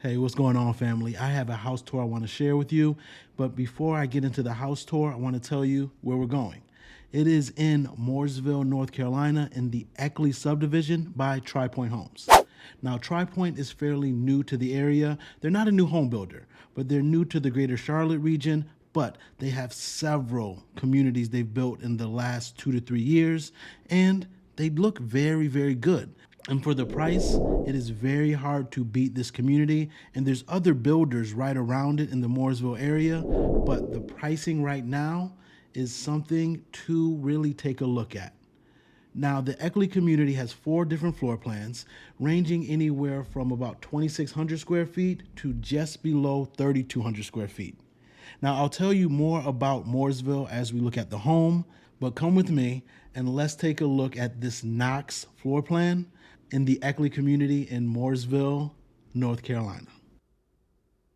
Hey, what's going on, family? I have a house tour I want to share with you. But before I get into the house tour, I want to tell you where we're going. It is in Mooresville, North Carolina, in the Eckley subdivision by Tri Pointe Homes. Now, Tri Pointe is fairly new to the area. They're not a new home builder, but they're new to the greater Charlotte region. But they have several communities they've built in the last 2 to 3 years, and they look very, very good. And for the price, it is very hard to beat this community. And there's other builders right around it in the Mooresville area. But the pricing right now is something to really take a look at. Now, the Eckley community has 4 different floor plans, ranging anywhere from about 2,600 square feet to just below 3,200 square feet. Now, I'll tell you more about Mooresville as we look at the home, but come with me and let's take a look at this Knox floor plan in the Eckley community in Mooresville, North Carolina.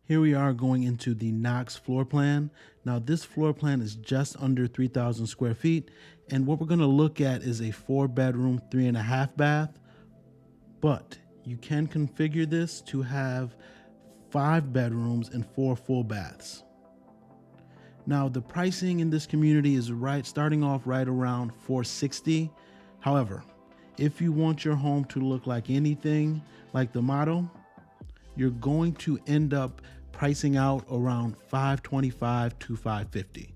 Here we are going into the Knox floor plan. Now, this floor plan is just under 3,000 square feet, and what we're going to look at is a 4-bedroom, 3.5 bath, but you can configure this to have 5 bedrooms and 4 full baths. Now, the pricing in this community is starting off right around $460. However, if you want your home to look like anything like the model, you're going to end up pricing out around $525 to $550.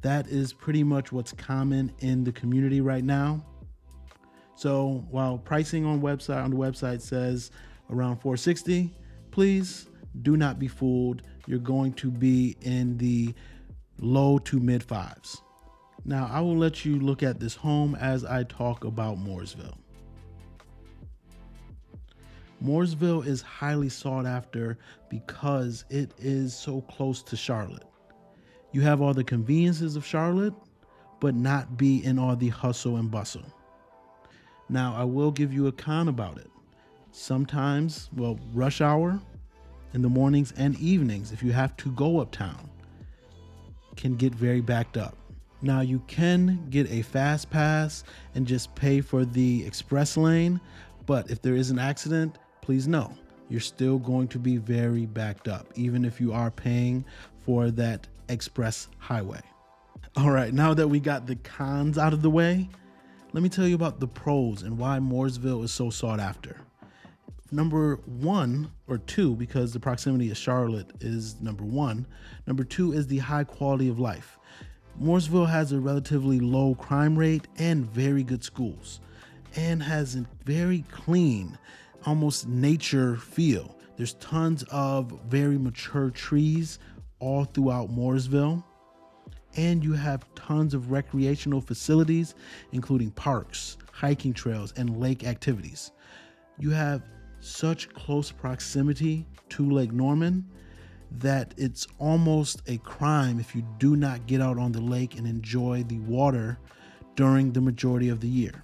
That is pretty much what's common in the community right now. So while pricing on the website says around $460, please do not be fooled. You're going to be in the low to mid fives. Now, I will let you look at this home as I talk about Mooresville. Mooresville is highly sought after because it is so close to Charlotte. You have all the conveniences of Charlotte, but not be in all the hustle and bustle. Now, I will give you a con about it. Sometimes, rush hour in the mornings and evenings, if you have to go uptown, can get very backed up. Now, you can get a fast pass and just pay for the express lane, but if there is an accident, please know you're still going to be very backed up, even if you are paying for that express highway. All right, now that we got the cons out of the way, let me tell you about the pros and why Mooresville is so sought after. Number 1 or 2, because the proximity of Charlotte is number 1. Number 2 is the high quality of life. Mooresville has a relatively low crime rate and very good schools, and has a very clean, almost nature feel. There's tons of very mature trees all throughout Mooresville, and you have tons of recreational facilities, including parks, hiking trails, and lake activities. You have such close proximity to Lake Norman that it's almost a crime if you do not get out on the lake and enjoy the water during the majority of the year.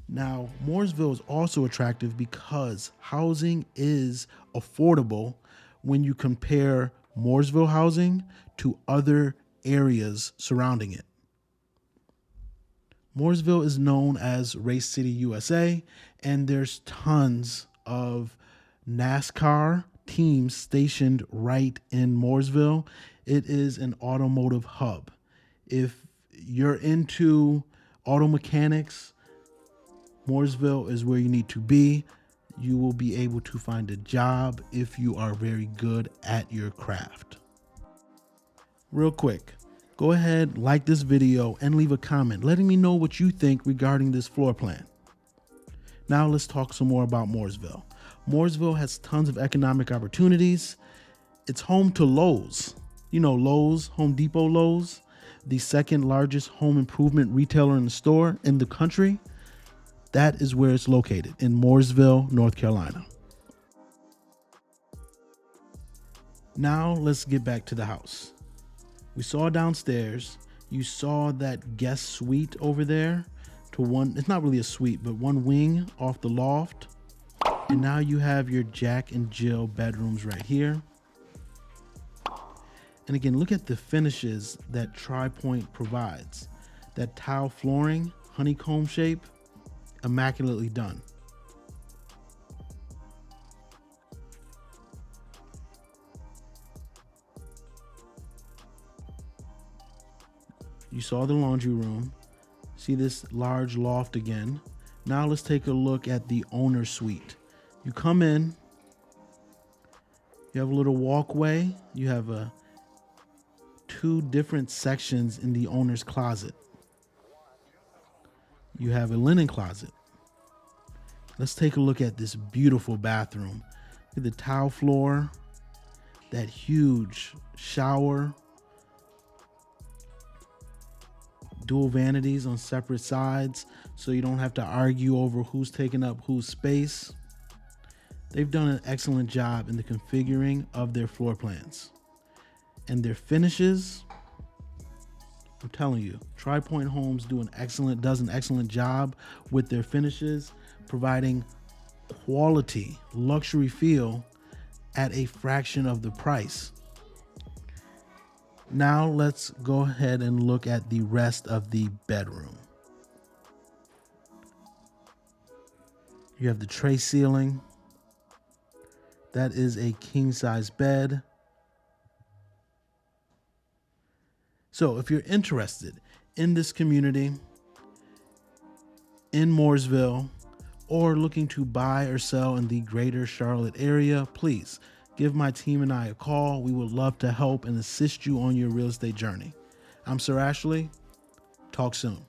Now, Mooresville is also attractive because housing is affordable when you compare Mooresville housing to other areas surrounding it. Mooresville is known as Race City, USA, and there's tons of NASCAR teams stationed right in Mooresville. It is an automotive hub. If you're into auto mechanics, Mooresville is where you need to be. You will be able to find a job if you are very good at your craft. Real quick, go ahead, like this video and leave a comment letting me know what you think regarding this floor plan. Now let's talk some more about Mooresville. Mooresville has tons of economic opportunities. It's home to Lowe's. You know Lowe's, Home Depot Lowe's, the second largest home improvement retailer in the country. That is where it's located, in Mooresville, North Carolina. Now let's get back to the house. We saw downstairs, you saw that guest suite over there to one, it's not really a suite, but one wing off the loft. And now you have your Jack and Jill bedrooms right here. And again, look at the finishes that Tri Pointe provides. That tile flooring, honeycomb shape, immaculately done. You saw the laundry room. See this large loft again. Now let's take a look at the owner's suite. You come in, you have a little walkway. You have two different sections in the owner's closet. You have a linen closet. Let's take a look at this beautiful bathroom. Look at the tile floor, that huge shower, dual vanities on separate sides so you don't have to argue over who's taking up whose space. They've done an excellent job in the configuring of their floor plans. And their finishes, I'm telling you, Tri-Point Homes does an excellent job with their finishes, providing quality, luxury feel at a fraction of the price. Now let's go ahead and look at the rest of the bedroom. You have the tray ceiling. That is a king size bed. So if you're interested in this community in Mooresville or looking to buy or sell in the greater Charlotte area, please give my team and I a call. We would love to help and assist you on your real estate journey. I'm Sir Ashley. Talk soon.